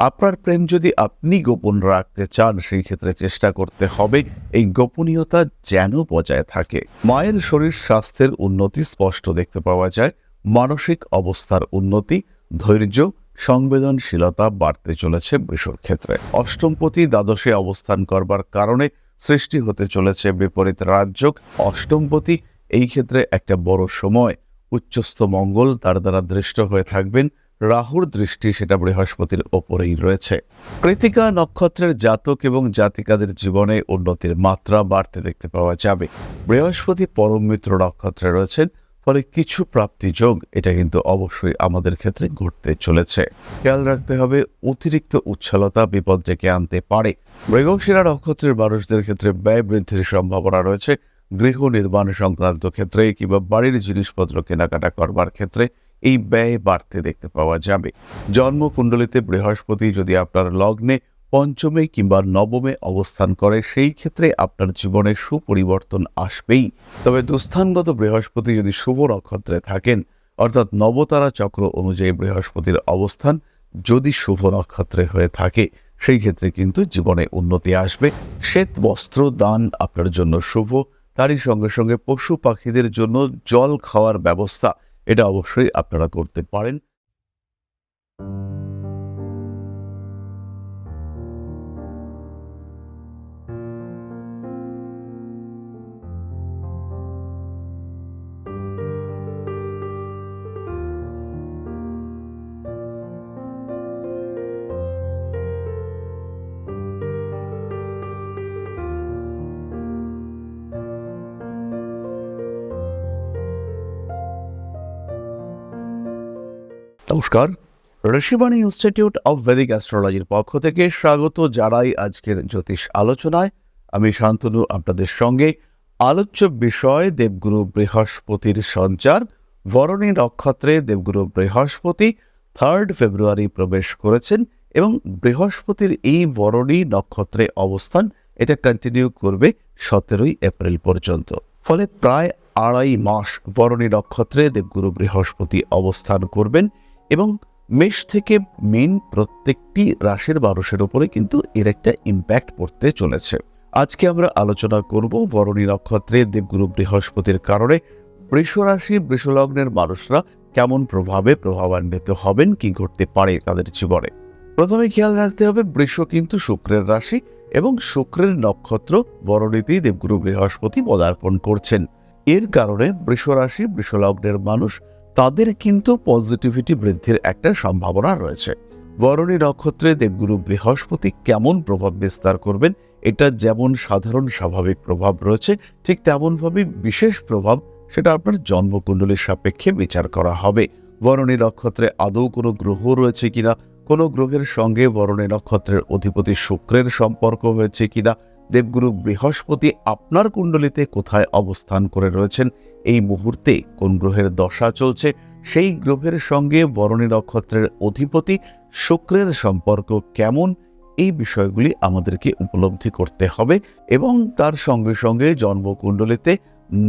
আপনার প্রেম যদি আপনি গোপন রাখতে চান, সেই ক্ষেত্রে চেষ্টা করতে হবে এই গোপনীয়তা যেন বজায় থাকে। মায়ের শরীর স্বাস্থ্যের উন্নতি স্পষ্ট দেখতে পাওয়া যায়। মানসিক অবস্থার উন্নতি, ধৈর্য, সংবেদনশীলতা বাড়তে চলেছে বৃষর ক্ষেত্রে। অষ্টমপতি দ্বাদশে অবস্থান করবার কারণে সৃষ্টি হতে চলেছে বিপরীত রাজযোগ। অষ্টমপতি এই ক্ষেত্রে একটা বড় সময়। উচ্চস্থ মঙ্গল তার দ্বারা দৃষ্ট হয়ে থাকবেন। রাহুর দৃষ্টি সেটা বৃহস্পতির ওপরেই রয়েছে। কৃত্তিকা নক্ষত্রের জাতক এবং জাতিকাদের জীবনে উন্নতির মাত্রা বাড়তে দেখতে পাওয়া যাবে। বৃহস্পতি পরম মিত্র নক্ষত্রে রয়েছেন, ফলে কিছু প্রাপ্তি যোগ এটা কিন্তু অবশ্যই আমাদের ক্ষেত্রে ঘটতে চলেছে। খেয়াল রাখতে হবে, অতিরিক্ত উচ্ছলতা বিপদ ডেকে আনতে পারে। মৃগশিরা নক্ষত্রের মানুষদের ক্ষেত্রে ব্যয় বৃদ্ধির সম্ভাবনা রয়েছে। গৃহ নির্মাণ সংক্রান্ত ক্ষেত্রে কিংবা বাড়ির জিনিসপত্র কেনাকাটা করবার ক্ষেত্রে এই ব্যয় বাড়তে দেখতে পাওয়া যাবে। জন্মকুণ্ডলিতে বৃহস্পতি যদি আপনার লগ্নে পঞ্চমে কিংবা নবমে অবস্থান করে, সেই ক্ষেত্রে আপনার জীবনে সুপরিবর্তন আসবেই। তবে দুস্থানগত বৃহস্পতি যদি শুভ নক্ষত্রে থাকেন, অর্থাৎ নবতারা চক্র অনুযায়ী বৃহস্পতির অবস্থান যদি শুভ নক্ষত্রে হয়ে থাকে, সেই ক্ষেত্রে কিন্তু জীবনে উন্নতি আসবে। শ্বেত বস্ত্র দান আপনার জন্য শুভ। তারই সঙ্গে সঙ্গে পশু পাখিদের জন্য জল খাওয়ার ব্যবস্থা এটা অবশ্যই আপনারা করতে পারেন। নমস্কার, ঋষিবাণী ইনস্টিটিউট অব ভেদিক অ্যাস্ট্রোলজির পক্ষ থেকে স্বাগত জানাই আজকের জ্যোতিষ আলোচনায়। আমি শান্তনু আপনাদের সঙ্গে। আলোচ্য বিষয় দেবগুরু বৃহস্পতির সঞ্চার। ভরণী নক্ষত্রে দেবগুরু বৃহস্পতি 3 ফেব্রুয়ারি প্রবেশ করেছেন এবং বৃহস্পতির এই ভরণী নক্ষত্রে অবস্থান এটা কন্টিনিউ করবে 17 এপ্রিল পর্যন্ত। ফলে প্রায় 2.5 মাস ভরণী নক্ষত্রে দেবগুরু বৃহস্পতি অবস্থান করবেন এবং মেষ থেকে মীন প্রত্যেকটি রাশির মানুষের উপরে কিন্তু এর একটা ইম্প্যাক্ট পড়তে চলেছে। আজকে আমরা আলোচনা করব ভরণী নক্ষত্রে দেবগুরু বৃহস্পতির কারণে বৃষ রাশি বৃষলগ্নের মানুষরা কেমন প্রভাবান্বিত হবেন, কি ঘটতে পারে তাদের জীবনে। প্রথমে খেয়াল রাখতে হবে, বৃষ কিন্তু শুক্রের রাশি এবং শুক্রের নক্ষত্র ভরণীতেই দেবগুরু বৃহস্পতি পদার্পণ করছেন। এর কারণে বৃষ রাশি বৃষলগ্নের মানুষ তাদের কিন্তু পজিটিভিটি বৃদ্ধির একটা সম্ভাবনা রয়েছে। ভরণী নক্ষত্রে দেবগুরু বৃহস্পতি কেমন প্রভাব বিস্তার করবেন, এটা যেমন সাধারণ স্বাভাবিক প্রভাব রয়েছে, ঠিক তেমনভাবে বিশেষ প্রভাব সেটা আপনার জন্মকুণ্ডলীর সাপেক্ষে বিচার করা হবে। ভরণী নক্ষত্রে আদৌ কোনো গ্রহ রয়েছে কিনা, কোনো গ্রহের সঙ্গে ভরণী নক্ষত্রের অধিপতি শুক্রের সম্পর্ক হয়েছে কিনা, দেবগুরু বৃহস্পতি আপনার কুণ্ডলিতে কোথায় অবস্থান করে রয়েছেন, এই মুহূর্তে কোন গ্রহের দশা চলছে, সেই গ্রহের সঙ্গে ভরণী নক্ষত্রের অধিপতি শুক্রের সম্পর্ক কেমন, এই বিষয়গুলি আমাদেরকে উপলব্ধি করতে হবে। এবং তার সঙ্গে সঙ্গে জন্মকুণ্ডলিতে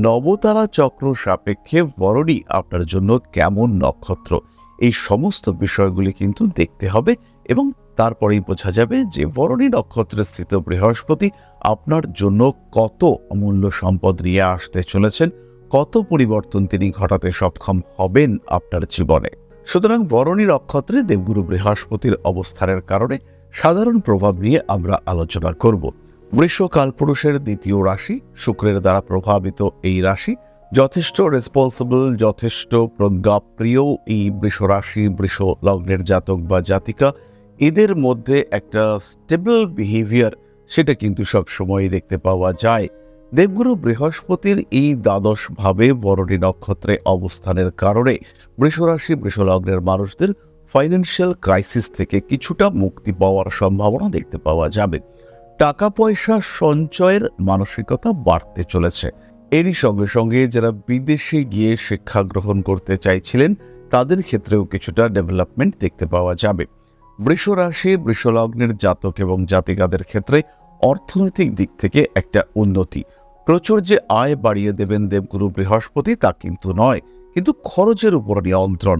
নবতারা চক্র সাপেক্ষে ভরণী আপনার জন্য কেমন নক্ষত্র, এই সমস্ত বিষয়গুলি কিন্তু দেখতে হবে। এবং তারপরেই বোঝা যাবে যে ভরণী নক্ষত্রে স্থিত বৃহস্পতি আপনার জন্য কত অমূল্য সম্পদ নিয়ে আসতে চলেছেন, কত পরিবর্তন তিনি ঘটাতে সক্ষম হবেন আপনার জীবনে। সুতরাং ভরণী নক্ষত্রে দেবগুরু বৃহস্পতির অবস্থানের কারণে সাধারণ প্রভাব নিয়ে আমরা আলোচনা করব। বৃষ কালপুরুষের দ্বিতীয় রাশি, শুক্রের দ্বারা প্রভাবিত এই রাশি যথেষ্ট রেসপন্সিবল, যথেষ্ট প্রজ্ঞাপ্রিয় এই বৃষ রাশি বৃষ লগ্নের জাতক বা জাতিকা, এদের মধ্যে একটা স্টেবল বিহেভিয়ার সেটা কিন্তু সবসময় দেখতে পাওয়া যায়। দেবগুরু বৃহস্পতির এই দ্বাদশ ভাবে ভরণী নক্ষত্রে অবস্থানের কারণে বৃষরাশি বৃষলগ্নের মানুষদের ফাইন্যান্সিয়াল ক্রাইসিস থেকে কিছুটা মুক্তি পাওয়ার সম্ভাবনা দেখতে পাওয়া যাবে। টাকা পয়সা সঞ্চয়ের মানসিকতা বাড়তে চলেছে। এরই সঙ্গে সঙ্গে যারা বিদেশে গিয়ে শিক্ষা গ্রহণ করতে চাইছিলেন, তাদের ক্ষেত্রেও কিছুটা ডেভেলপমেন্ট দেখতে পাওয়া যাবে। বৃষরাশি বৃষলগ্নের জাতক এবং জাতিকাদের ক্ষেত্রে অর্থনৈতিক দিক থেকে একটা উন্নতি। প্রচুর যে আয় বাড়িয়ে দেবেন দেবগুরু বৃহস্পতি তা কিন্তু নয়, কিন্তু খরচের উপর নিয়ন্ত্রণ,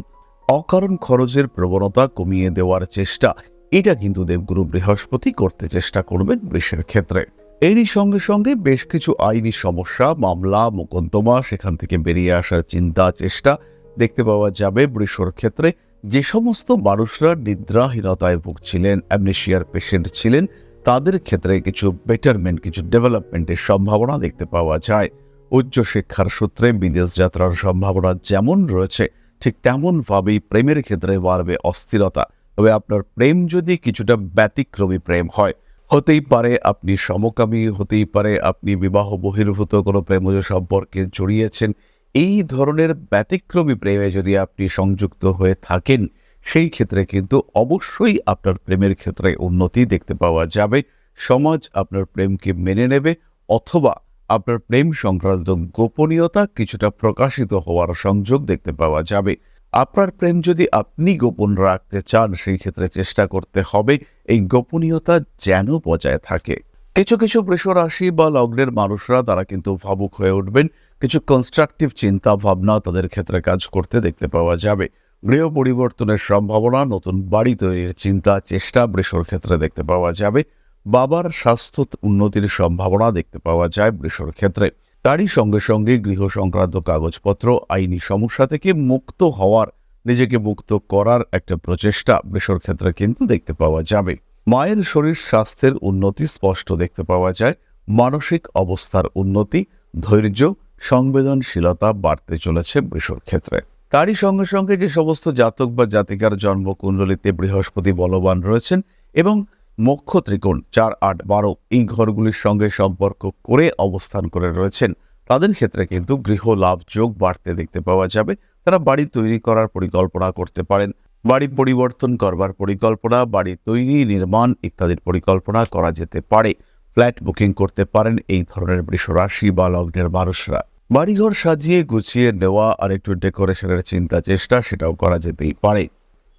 অকারণ খরচের প্রবণতা কমিয়ে দেওয়ার চেষ্টা, এটা কিন্তু দেবগুরু বৃহস্পতি করতে চেষ্টা করবেন বৃষের ক্ষেত্রে। এরই সঙ্গে সঙ্গে বেশ কিছু আইনি সমস্যা, মামলা, মোকদ্দমা সেখান থেকে বেরিয়ে আসার চিন্তা চেষ্টা দেখতে পাওয়া যাবে বৃষর ক্ষেত্রে। যে সমস্ত মানুষরা নিদ্রাহীনতায় ভুগছিলেন, অ্যামনেশিয়ার পেশেন্ট ছিলেন, তাদের ক্ষেত্রে কিছু বেটারমেন্ট, কিছু ডেভেলপমেন্টের সম্ভাবনা দেখতে পাওয়া যায়। উচ্চশিক্ষার সূত্রে বিদেশ যাত্রার সম্ভাবনা যেমন রয়েছে, ঠিক তেমনভাবেই প্রেমের ক্ষেত্রে বাড়বে অস্থিরতা। তবে আপনার প্রেম যদি কিছুটা ব্যতিক্রমী প্রেম হয়, হতেই পারে আপনি সমকামী, হতেই পারে আপনি বিবাহ বহির্ভূত কোনো প্রেমজ সম্পর্কে জড়িয়েছেন, এই ধরনের ব্যতিক্রমী প্রেমে যদি আপনি সংযুক্ত হয়ে থাকেন, সেই ক্ষেত্রে কিন্তু অবশ্যই আপনার প্রেমের ক্ষেত্রে উন্নতি দেখতে পাওয়া যাবে। সমাজ আপনার প্রেমকে মেনে নেবে, অথবা আপনার প্রেম সংক্রান্ত গোপনীয়তা কিছুটা প্রকাশিত হওয়ার সংযোগ দেখতে পাওয়া যাবে। আপনার প্রেম যদি আপনি গোপন রাখতে চান, সেই ক্ষেত্রে চেষ্টা করতে হবে এই গোপনীয়তা যেন বজায় থাকে। কিছু কিছু বৃষ রাশি বা লগ্নের মানুষরা তারা কিন্তু ভাবুক হয়ে উঠবেন, কিছু কনস্ট্রাকটিভ চিন্তা ভাবনা তাদের ক্ষেত্রে কাজ করতে দেখতে পাওয়া যাবে। গৃহ পরিবর্তনের সম্ভাবনা, নতুন বাড়ি তৈরির চিন্তা চেষ্টা বৃষর ক্ষেত্রে দেখতে পাওয়া যাবে। বাবার স্বাস্থ্য উন্নতির সম্ভাবনা দেখতে পাওয়া যায় বৃষর ক্ষেত্রে। তারই সঙ্গে সঙ্গে গৃহ সংক্রান্ত কাগজপত্র, আইনি সমস্যা থেকে মুক্ত হওয়ার, নিজেকে মুক্ত করার একটা প্রচেষ্টা বৃষর ক্ষেত্রে কিন্তু দেখতে পাওয়া যাবে। মায়ের শরীর স্বাস্থ্যের উন্নতি স্পষ্ট দেখতে পাওয়া যায়। মানসিক অবস্থার উন্নতি, ধৈর্য, সংবেদনশীলতা বাড়তে চলেছে বৃষর ক্ষেত্রে। তারই সঙ্গে সঙ্গে যে সমস্ত জাতক বা জাতিকার জন্মকুণ্ডলিতে বৃহস্পতি বলবান রয়েছেন এবং মোক্ষ ত্রিকোণ 4, 8, 12 এই ঘরগুলির সঙ্গে সম্পর্ক করে অবস্থান করে রয়েছেন, তাদের ক্ষেত্রে কিন্তু গৃহ লাভ যোগ বাড়তে দেখতে পাওয়া যাবে। তারা বাড়ি তৈরি করার পরিকল্পনা করতে পারেন, বাড়ি পরিবর্তন করবার পরিকল্পনা, বাড়ি তৈরি, নির্মাণ ইত্যাদির পরিকল্পনা করা যেতে পারে। ফ্ল্যাট বুকিং করতে পারেন এই ধরনের বৃষ রাশি বা লগ্নের মানুষরা। বাড়িঘর সাজিয়ে গুছিয়ে নেওয়া আর একটু ডেকোরেশনের চিন্তা চেষ্টা সেটাও করা যেতেই পারে।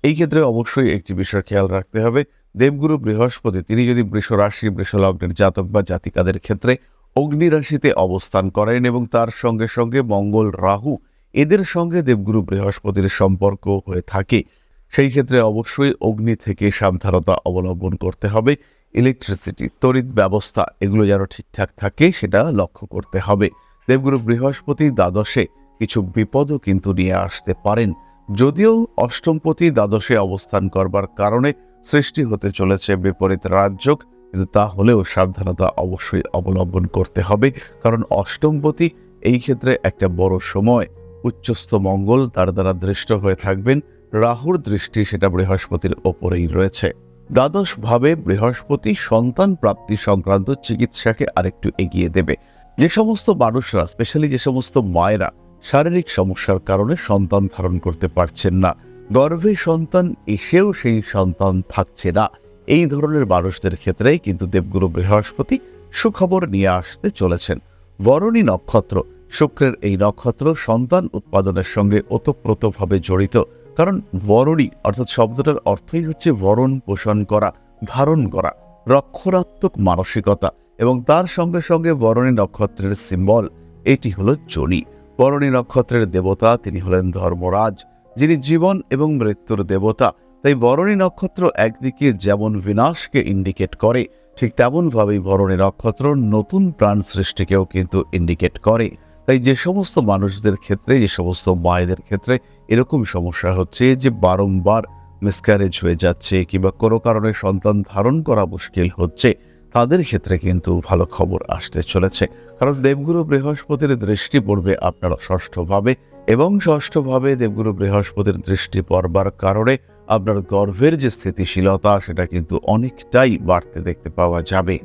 এই ক্ষেত্রে অবশ্যই একটি বিষয় খেয়াল রাখতে হবে, দেবগুরু বৃহস্পতি তিনি যদি বৃষ রাশি, বৃষ লগ্নের জাতক বা জাতিকাদের ক্ষেত্রে অগ্নি রাশিতে অবস্থান করেন এবং তার সঙ্গে সঙ্গে মঙ্গল, রাহু এদের সঙ্গে দেবগুরু বৃহস্পতির সম্পর্ক হয়ে থাকে, সেই ক্ষেত্রে অবশ্যই অগ্নি থেকে সাবধানতা অবলম্বন করতে হবে। ইলেকট্রিসিটি, তড়িৎ ব্যবস্থা এগুলো যেন ঠিকঠাক থাকে সেটা লক্ষ্য করতে হবে। দেবগুরু বৃহস্পতি দ্বাদশে কিছু বিপদও কিন্তু নিয়ে আসতে পারেন। যদিও অষ্টমপতি দ্বাদশে অবস্থান করবার কারণে সৃষ্টি হতে চলেছে বিপরীত রাজযোগ, কিন্তু তা হলেও সাবধানতা অবশ্যই অবলম্বন করতে হবে, কারণ অষ্টমপতি এই ক্ষেত্রে একটা বড় সময়। উচ্চস্থ মঙ্গল তার দ্বারা দৃষ্ট হয়ে থাকবেন, রাহুর দৃষ্টি সেটা বৃহস্পতির ওপরেই রয়েছে। দ্বাদশ ভাবে বৃহস্পতি সন্তান প্রাপ্তি সংক্রান্ত চিকিৎসাকে আরেকটু এগিয়ে দেবে। যে সমস্ত মানুষরা, স্পেশালি যে সমস্ত মায়েরা শারীরিক সমস্যার কারণে সন্তান ধারণ করতে পারছেন না, গর্ভে সন্তান এসেও সেই সন্তান থাকছে না, এই ধরনের মানুষদের ক্ষেত্রে কিন্তু দেবগুরু বৃহস্পতি সুখবর নিয়ে আসতে চলেছেন। বরণী নক্ষত্র, শুক্রের এই নক্ষত্র সন্তান উৎপাদনের সঙ্গে ওতপ্রোতভাবে জড়িত। কারণ বরণী অর্থাৎ শব্দটার অর্থই হচ্ছে বরণ পোষণ করা, ধারণ করা, রক্ষণাত্মক মানসিকতা, এবং তার সঙ্গে সঙ্গে বরণী নক্ষত্রের সিম্বল এটি হলো যোনি। বরণী নক্ষত্রের দেবতা তিনি হলেন ধর্মরাজ, যিনি জীবন এবং মৃত্যুর দেবতা। তাই বরণী নক্ষত্র একদিকে যেমন বিনাশকে ইন্ডিকেট করে, ঠিক তেমনভাবেই বরণী নক্ষত্র নতুন প্রাণ সৃষ্টিকেও কিন্তু ইন্ডিকেট করে। তাই যে সমস্ত মানুষদের ক্ষেত্রে, যে সমস্ত মায়েদের ক্ষেত্রে এরকম সমস্যা হচ্ছে যে বারংবার মিসক্যারেজ হয়ে যাচ্ছে কিংবা কোনো কারণে সন্তান ধারণ করা মুশকিল হচ্ছে, তাদের ক্ষেত্রে কিন্তু ভালো খবর আসতে চলেছে। কারণ দেবগুরু বৃহস্পতির দৃষ্টি পড়বে আপনার ষষ্ঠভাবে, এবং ষষ্ঠভাবে দেবগুরু বৃহস্পতির দৃষ্টি পড়বার কারণে আপনার গর্ভের যে স্থিতিশীলতা সেটা কিন্তু অনেকটাই বাড়তে দেখতে পাওয়া যাবে।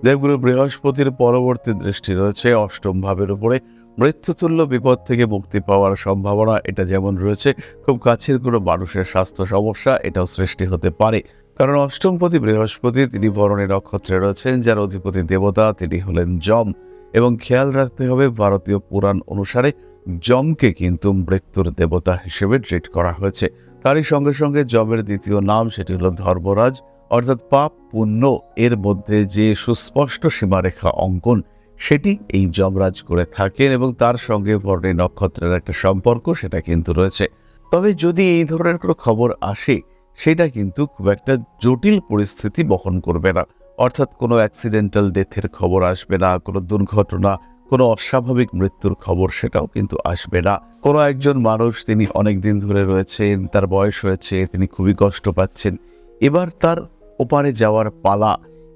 দেবগুরু বৃহস্পতির পরবর্তী দৃষ্টি রয়েছে অষ্টম ভাবের উপরে। মৃত্যুতুল্য বিপদ থেকে মুক্তি পাওয়ার সম্ভাবনা এটা যেমন রয়েছে, খুব কাছের কোনো মানুষের স্বাস্থ্য সমস্যা এটাও সৃষ্টি হতে পারে। কারণ অষ্টমপতি বৃহস্পতি তিনি ভরণী নক্ষত্রে রয়েছেন, যার অধিপতি দেবতা তিনি হলেন যম। এবং খেয়াল রাখতে হবে, ভারতীয় পুরাণ অনুসারে যমকে কিন্তু মৃত্যুর দেবতা হিসেবে ট্রিট করা হয়েছে। তারই সঙ্গে সঙ্গে যমের দ্বিতীয় নাম সেটি হলো ধর্মরাজ, অর্থাৎ পাপ পুণ্য এর মধ্যে যে সুস্পষ্ট সীমারেখা অঙ্কন সেটি এই যমরাজ করে থাকেন, এবং তার সঙ্গে ভরণী নক্ষত্রের একটা সম্পর্ক সেটা কিন্তু রয়েছে। তবে যদি এই ধরনের কোনো খবর আসে, সেটা কিন্তু খুব একটা জটিল পরিস্থিতি বহন করবে না। অর্থাৎ কোনো অ্যাক্সিডেন্টাল ডেথের খবর আসবে না, কোনো দুর্ঘটনা, কোনো অস্বাভাবিক মৃত্যুর খবর সেটাও কিন্তু আসবে না। কোনো একজন মানুষ তিনি অনেক দিন ধরে রয়েছেন, তার বয়স হয়েছে, তিনি খুবই কষ্ট পাচ্ছেন, এবার তার ওপারে যাওয়ার পালা,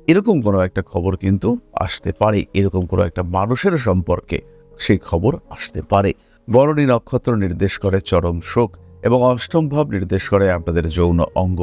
এরকম কোনো একটা খবর কিন্তু আসতে পারে। এরকম কোনো একটা মানুষের সম্পর্কে সেই খবর আসতে পারে। বরণী নক্ষত্র নির্দেশ করে চরম শোক এবং অষ্টম ভাব নির্দেশ করে আপনাদের যৌন অঙ্গ।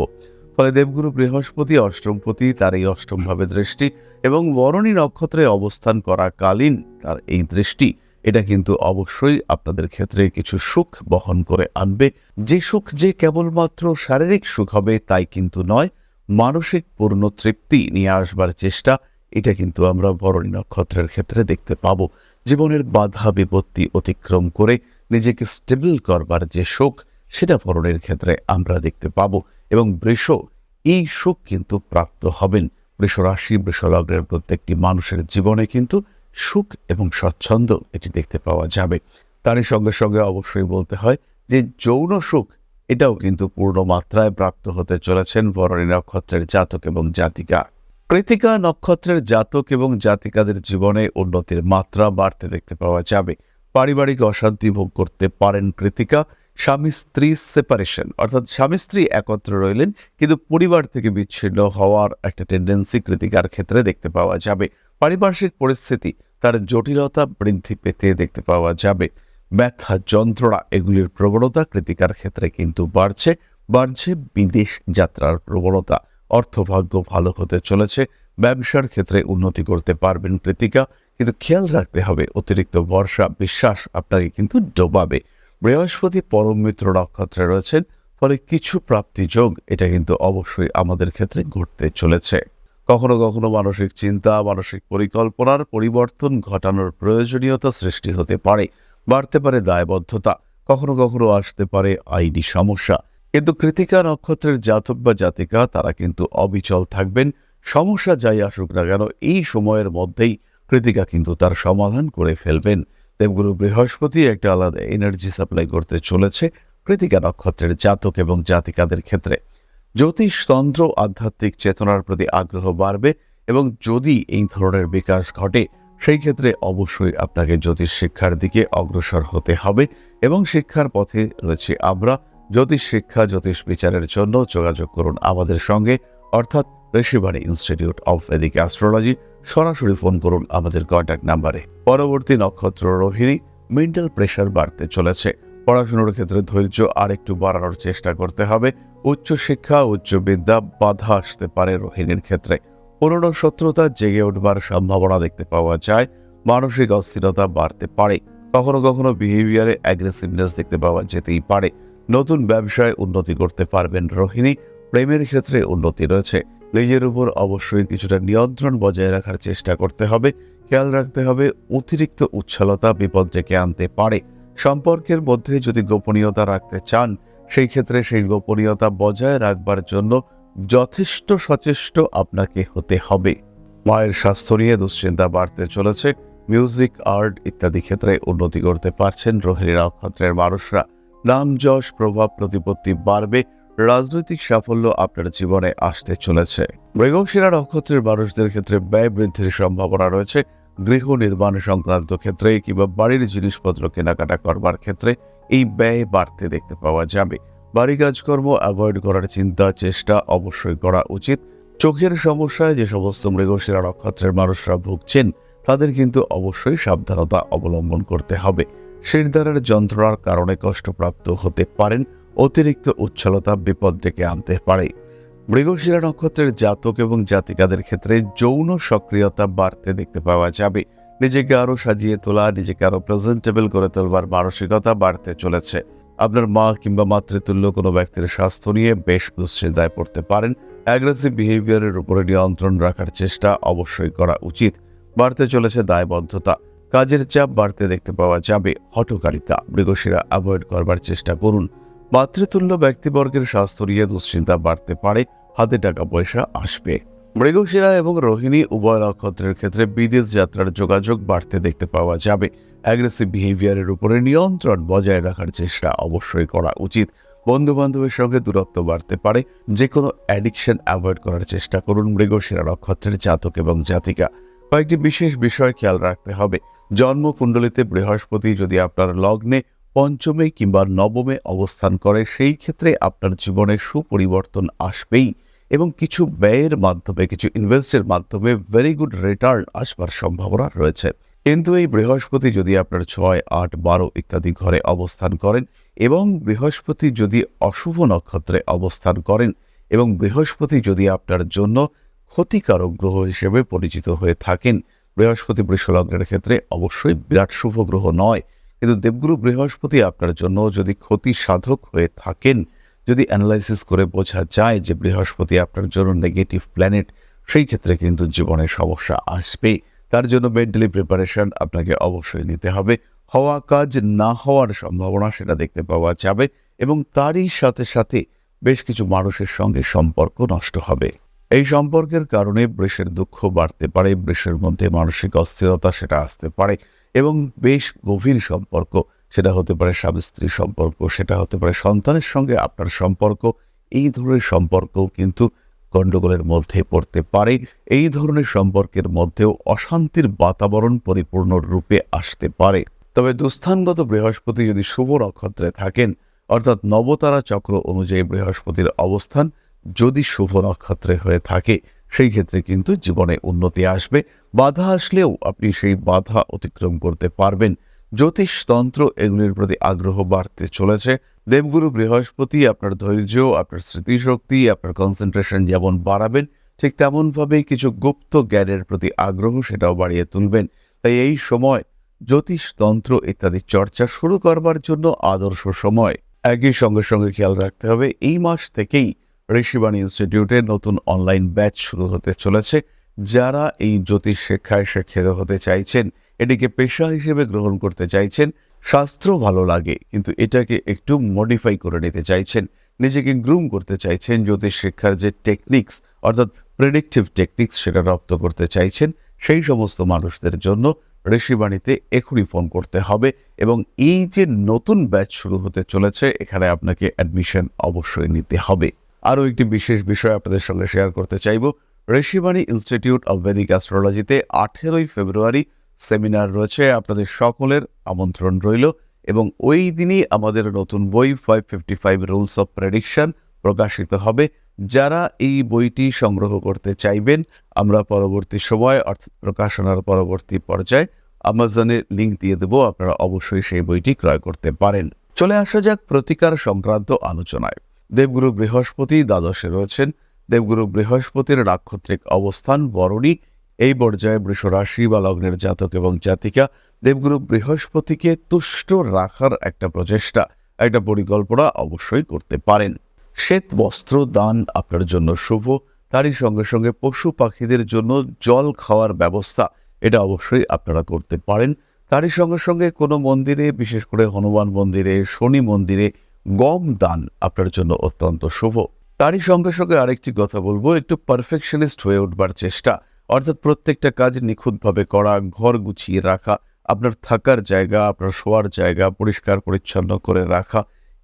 ফলে দেবগুরু বৃহস্পতি অষ্টমপতি, তার এই অষ্টম ভাবে দৃষ্টি এবং বরণী নক্ষত্রে অবস্থান করাকালীন তার এই দৃষ্টি, এটা কিন্তু অবশ্যই আপনাদের ক্ষেত্রে কিছু সুখ বহন করে আনবে। যে সুখ যে কেবলমাত্র শারীরিক সুখ হবে তাই কিন্তু নয়, মানসিক পূর্ণ তৃপ্তি নিয়ে আসবার চেষ্টা, এটা কিন্তু আমরা বরণী নক্ষত্রের ক্ষেত্রে দেখতে পাবো। জীবনের বাধা বিপত্তি অতিক্রম করে নিজেকে স্টেবল করবার যে সুখ, সেটা বরণের ক্ষেত্রে আমরা দেখতে পাবো। এবং বৃষ এই সুখ কিন্তু প্রাপ্ত হবেন। বৃষ রাশি, বৃষ লগ্নের প্রত্যেকটি মানুষের জীবনে কিন্তু সুখ এবং স্বচ্ছন্দ এটি দেখতে পাওয়া যাবে। তারই সঙ্গে সঙ্গে অবশ্যই বলতে হয় যে যৌন সুখ এটাও কিন্তু পূর্ণ মাত্রায় প্রাপ্ত হতে চলেছেন বরণী নক্ষত্রের জাতক এবং জাতিকা। কৃত্তিকা নক্ষত্রের জাতক এবং জাতিকাদের জীবনে উন্নতির মাত্রা বাড়তে দেখতে পাওয়া যাবে। পারিবারিক অশান্তি ভোগ করতে পারেন কৃত্তিকা। স্বামী স্ত্রী সেপারেশন, অর্থাৎ স্বামী স্ত্রী একত্র রইলেন কিন্তু পরিবার থেকে বিচ্ছিন্ন হওয়ার একটা টেন্ডেন্সি কৃত্তিকার ক্ষেত্রে দেখতে পাওয়া যাবে। পারিপার্শ্বিক পরিস্থিতি তার জটিলতা বৃদ্ধি পেতে দেখতে পাওয়া যাবে। ব্যথা যন্ত্রণা এগুলির প্রবণতা কৃত্তিকার ক্ষেত্রে কিন্তু বাড়ছে বিদেশ যাত্রার প্রবণতা। অর্থভাগ্য ভালো হতে চলেছে। ব্যবসার ক্ষেত্রে উন্নতি করতে পারবেন কৃত্তিকা, কিন্তু খেয়াল রাখতে হবে অতিরিক্ত ভরসা বিশ্বাস আপনাকে কিন্তু ডোবাবে। বৃহস্পতি পরম মিত্র নক্ষত্রে রয়েছেন, ফলে কিছু প্রাপ্তি যোগ এটা কিন্তু অবশ্যই আমাদের ক্ষেত্রে ঘটতে চলেছে। কখনো কখনো মানসিক চিন্তা, মানসিক পরিকল্পনার পরিবর্তন ঘটানোর প্রয়োজনীয়তা সৃষ্টি হতে পারে। বাড়তে পারে দায়বদ্ধতা, কখনো কখনো আসতে পারে আইনি সমস্যা। কিন্তু কৃত্তিকা নক্ষত্রের জাতক বা জাতিকা তারা কিন্তু অবিচল থাকবেন। সমস্যা যাই আসুক না কেন এই সময়ের মধ্যেই কৃত্তিকা কিন্তু তার সমাধান করে ফেলবেন। দেবগুরু বৃহস্পতি একটা আলাদা এনার্জি সাপ্লাই করতে চলেছে কৃত্তিকা নক্ষত্রের জাতক এবং জাতিকাদের ক্ষেত্রে। জ্যোতিষতন্ত্র আধ্যাত্মিক চেতনার প্রতি আগ্রহ বাড়বে এবং যদি এই ধরনের বিকাশ ঘটে সেই ক্ষেত্রে অবশ্যই আপনাকে জ্যোতিষ শিক্ষার দিকে অগ্রসর হতে হবে এবং শিক্ষার পথে রয়েছে আমরা। জ্যোতিষ শিক্ষা, জ্যোতিষ বিচারের জন্য যোগাযোগ করুন আমাদের সঙ্গে, অর্থাৎ Rishibani institute of Vedic astrology. সরাসরি ফোন করুন আমাদের কন্ট্যাক্ট নাম্বারে। পরবর্তী নক্ষত্র রোহিণী। মেন্টাল প্রেশার বাড়তে চলেছে। পড়াশোনার ক্ষেত্রে ধৈর্য আর একটু বাড়ানোর চেষ্টা করতে হবে। উচ্চশিক্ষা, উচ্চ বিদ্যা বাধা আসতে পারে রোহিণীর ক্ষেত্রে। পুরনো শত্রুতা জেগে উঠবার সম্ভাবনা দেখতে পাওয়া যায়। মানসিক অস্থিরতা বাড়তে পারে। কখনো কখনো বিহেভিয়ারে অ্যাগ্রেসিভনেস দেখতে পাওয়া যেতেই পারে। নতুন ব্যবসায় উন্নতি করতে পারবেন রোহিণী। প্রেমের ক্ষেত্রে উন্নতি রয়েছে। নিজের উপর অবশ্যই কিছুটা নিয়ন্ত্রণ বজায় রাখার চেষ্টা করতে হবে। খেয়াল রাখতে হবে অতিরিক্ত উচ্ছলতা বিপদ ডেকে আনতে পারে। সম্পর্কের মধ্যে যদি গোপনীয়তা রাখতে চান সেই ক্ষেত্রে সেই গোপনীয়তা বজায় রাখবার জন্য যথেষ্ট সচেষ্ট আপনাকে হতে হবে। মায়ের স্বাস্থ্য নিয়ে দুশ্চিন্তা বাড়তে চলেছে। মিউজিক, আর্ট ইত্যাদি ক্ষেত্রে উন্নতি করতে পারছেন রোহিণী নক্ষত্রের মানুষরা। নাম যশ প্রভাব প্রতিপত্তি বাড়বে। রাজনৈতিক সাফল্য আপনার জীবনে আসতে চলেছে। মৃগশিরা নক্ষত্রের মানুষদের ক্ষেত্রে ব্যয় বৃদ্ধির সম্ভাবনা রয়েছে। গৃহ নির্মাণ সংক্রান্ত ক্ষেত্রে কিংবা বাড়ির জিনিসপত্র কেনাকাটা করবার ক্ষেত্রে এই ব্যয় বাড়তে দেখতে পাওয়া যাবে। বাড়ি কাজকর্ম অ্যাভয়েড করার চিন্তা চেষ্টা অবশ্যই করা উচিত। চোখের সমস্যায় যে সমস্ত মৃগশিরা নক্ষত্রের মানুষরা ভুগছেন তাদের কিন্তু অবশ্যই সাবধানতা অবলম্বন করতে হবে। শিরদাঁড়ের যন্ত্রণার কারণে কষ্টপ্রাপ্ত হতে পারেন। অতিরিক্ত উচ্ছলতা বিপদ ডেকে আনতে পারে। মৃগশিরা নক্ষত্রের জাতক এবং জাতিকাদের ক্ষেত্রে যৌন সক্রিয়তা বাড়তে দেখতে পাওয়া যাবে। নিজেকে আরো সাজিয়ে তোলা, নিজেকে আরো প্রেজেন্টেবল করে তোলবার মানসিকতা বাড়তে চলেছে। আপনার মা কিংবা মাতৃতুল্য কোনো ব্যক্তির স্বাস্থ্য নিয়ে বেশ দুশ্চিন্তায় পড়তে পারেন। অ্যাগ্রেসিভ বিহেভিয়ারের উপরে নিয়ন্ত্রণ রাখার চেষ্টা অবশ্যই করা উচিত। বাড়তে চলেছে দায়বদ্ধতা। কাজের চাপ বাড়তে দেখতে পাওয়া যাবে। হঠকারিতা মৃগশিরা অ্যাভয়েড করবার চেষ্টা করুন। মাতৃতুল্য ব্যক্তিবর্গের স্বাস্থ্য নিয়ে দুশ্চিন্তা বাড়তে পারে। হাতে টাকা পয়সা আসবে। মৃগশিরা এবং রোহিণী উভয় নক্ষত্রের ক্ষেত্রে বিদেশ যাত্রার যোগাযোগ বাড়তে দেখতে পাওয়া যাবে। অ্যাগ্রেসিভ বিহেভিয়ারের উপরে নিয়ন্ত্রণ বজায় রাখার চেষ্টা অবশ্যই করা উচিত। বন্ধু বান্ধবের সঙ্গে দূরত্ব বাড়তে পারে। যে কোনো অ্যাডিকশন অ্যাভয়েড করার চেষ্টা করুন। মৃগশিরা নক্ষত্রের জাতক এবং জাতিকা কয়েকটি বিশেষ বিষয় খেয়াল রাখতে হবে। জন্মকুণ্ডলিতে বৃহস্পতি যদি আপনার লগ্নে পঞ্চমে কিংবা নবমে অবস্থান করে, সেই ক্ষেত্রে আপনার জীবনে সুপরিবর্তন আসবেই এবং কিছু ব্যয়ের মাধ্যমে, কিছু ইনভেস্টের মাধ্যমে ভেরি গুড রিটার্ন আসবার সম্ভাবনা রয়েছে। কিন্তু এই বৃহস্পতি যদি আপনার 6, 8, 12 ইত্যাদি ঘরে অবস্থান করেন এবং বৃহস্পতি যদি অশুভ নক্ষত্রে অবস্থান করেন এবং বৃহস্পতি যদি আপনার জন্য ক্ষতিকারক গ্রহ হিসেবে পরিচিত হয়ে থাকেন, বৃহস্পতি বৃষ লগ্নের ক্ষেত্রে অবশ্যই বিরাট শুভ গ্রহ নয়। কিন্তু দেবগুরু বৃহস্পতি আপনার জন্য যদি ক্ষতি সাধক হয়ে থাকেন, যদি অ্যানালাইসিস করে বোঝা যায় যে বৃহস্পতি আপনার জন্য নেগেটিভ প্ল্যানেট, সেই ক্ষেত্রে কিন্তু জীবনে সমস্যা আসবে। তার জন্য মেন্টালি প্রিপারেশন আপনাকে অবশ্যই নিতে হবে। হওয়া কাজ না হওয়ার সম্ভাবনা সেটা দেখতে পাওয়া যাবে এবং তারই সাথে সাথে বেশ কিছু মানুষের সঙ্গে সম্পর্ক নষ্ট হবে। এই সম্পর্কের কারণে বৃষের দুঃখ বাড়তে পারে, বৃষের মধ্যে মানসিক অস্থিরতা সেটা আসতে পারে এবং বেশ গভীর সম্পর্ক, সেটা হতে পারে স্বামী স্ত্রী সম্পর্ক, সেটা হতে পারে সন্তানের সঙ্গে আপনার সম্পর্ক, এই ধরনের সম্পর্কও কিন্তু গণ্ডগোলের মধ্যে পড়তে পারে। এই ধরনের সম্পর্কের মধ্যেও অশান্তির বাতাবরণ পরিপূর্ণ রূপে আসতে পারে। তবে দুস্থানগত বৃহস্পতি যদি শুভ নক্ষত্রে থাকেন, অর্থাৎ নবতারা চক্র অনুযায়ী বৃহস্পতির অবস্থান যদি শুভ নক্ষত্রে হয়ে থাকে, সেই ক্ষেত্রে কিন্তু জীবনে উন্নতি আসবে। বাধা আসলেও আপনি সেই বাধা অতিক্রম করতে পারবেন। জ্যোতিষতন্ত্র এগুলির প্রতি আগ্রহ বাড়তে চলেছে। দেবগুরু বৃহস্পতি আপনার ধৈর্য, আপনার স্মৃতিশক্তি, আপনার কনসেন্ট্রেশন যেমন বাড়াবেন, ঠিক তেমনভাবেই কিছু গুপ্ত জ্ঞানের প্রতি আগ্রহ সেটাও বাড়িয়ে তুলবেন। তাই এই সময় জ্যোতিষতন্ত্র ইত্যাদি চর্চা শুরু করবার জন্য আদর্শ সময়। একই সঙ্গে সঙ্গে খেয়াল রাখতে হবে, এই মাস থেকেই ঋষিবাণী ইনস্টিটিউটের নতুন অনলাইন ব্যাচ শুরু হতে চলেছে। যারা এই জ্যোতিষ শিক্ষায় শিক্ষিত হতে চাইছেন, এটিকে পেশা হিসেবে গ্রহণ করতে চাইছেন, শাস্ত্র ভালো লাগে কিন্তু এটাকে একটু মডিফাই করে নিতে চাইছেন, নিজেকে গ্রুম করতে চাইছেন, জ্যোতিষ শিক্ষার যে টেকনিক্স অর্থাৎ প্রেডিক্টিভ টেকনিক্স সেটা রপ্ত করতে চাইছেন, সেই সমস্ত মানুষদের জন্য ঋষিবাণীতে এখনই ফোন করতে হবে। এবং এই যে নতুন ব্যাচ শুরু হতে চলেছে, এখানে আপনাকে অ্যাডমিশন অবশ্যই নিতে হবে। আরও একটি বিশেষ বিষয় আপনাদের সঙ্গে শেয়ার করতে চাইব। ঋষিবাণী ইনস্টিটিউট অব ভেদিক অ্যাস্ট্রোলজিতে 18ই ফেব্রুয়ারি সেমিনার রয়েছে। আপনাদের সকলের আমন্ত্রণ রইল এবং ওই দিনই আমাদের নতুন বই 555 রুলস অফ প্রেডিকশন প্রকাশিত হবে। যারা এই বইটি সংগ্রহ করতে চাইবেন, আমরা পরবর্তী সময় অর্থাৎ প্রকাশনার পরবর্তী পর্যায়ে আমাজনে লিঙ্ক দিয়ে দেব, আপনারা অবশ্যই সেই বইটি ক্রয় করতে পারেন। চলে আসা যাক প্রতিকার সংক্রান্ত আলোচনায়। দেবগুরু বৃহস্পতি দ্বাদশে রয়েছেন। দেবগুরু বৃহস্পতির নাক্ষত্রিক অবস্থান বরণী। এই পর্যায়ে বৃষ রাশি বা লগ্নের জাতক এবং জাতিকা দেবগুরু বৃহস্পতিকে তুষ্ট রাখার একটা প্রচেষ্টা, একটা পরিকল্পনা অবশ্যই করতে পারেন। শ্বেত বস্ত্র দান আপনার জন্য শুভ। তারই সঙ্গে সঙ্গে পশু পাখিদের জন্য জল খাওয়ার ব্যবস্থা, এটা অবশ্যই আপনারা করতে পারেন। তারই সঙ্গে সঙ্গে কোনো মন্দিরে, বিশেষ করে হনুমান মন্দিরে, শনি মন্দিরে গম দান আপনার জন্য অত্যন্ত শুভ। তারই সঙ্গে সঙ্গে আরেকটি কথা বলবো, একটু পারফেকশনিস্ট হয়ে উঠবার চেষ্টা, অর্থাৎ প্রত্যেকটা কাজ নিখুঁতভাবে করা, ঘর গুছিয়ে রাখা, আপনার থাকার জায়গা, আপনার শোয়ার জায়গা পরিষ্কার পরিচ্ছন্ন করে রাখা,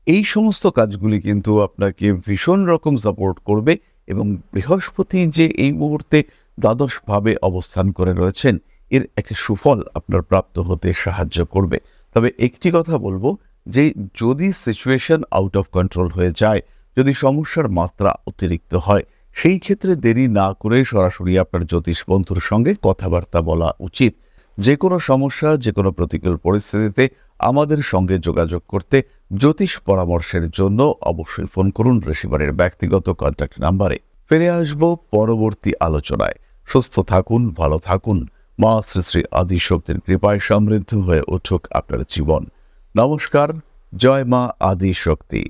এই সমস্ত কাজগুলি কিন্তু আপনাকে ভীষণ রকম সাপোর্ট করবে এবং বৃহস্পতি যে এই মুহূর্তে দ্বাদশভাবে অবস্থান করে রয়েছেন, এর একটা সুফল আপনার প্রাপ্ত হতে সাহায্য করবে। তবে একটি কথা বলবো যে যদি সিচুয়েশন আউট অফ কন্ট্রোল হয়ে যায়, যদি সমস্যার মাত্রা অতিরিক্ত হয়, সেই ক্ষেত্রে দেরি না করে সরাসরি আপনার জ্যোতিষ বন্ধুর সঙ্গে কথাবার্তা বলা উচিত। যে কোনো সমস্যা, যে কোনো প্রতিকূল পরিস্থিতিতে আমাদের সঙ্গে যোগাযোগ করতে জ্যোতিষ পরামর্শের জন্য অবশ্যই ফোন করুন ঋষিবাণীর ব্যক্তিগত কন্ট্যাক্ট নাম্বারে। ফিরে আসব পরবর্তী আলোচনায়। সুস্থ থাকুন, ভালো থাকুন। মা শ্রী শ্রী আদিশক্তির কৃপায় সমৃদ্ধ হয়ে উঠুক আপনার জীবন। নমস্কার। জয় মা আদিশক্তি।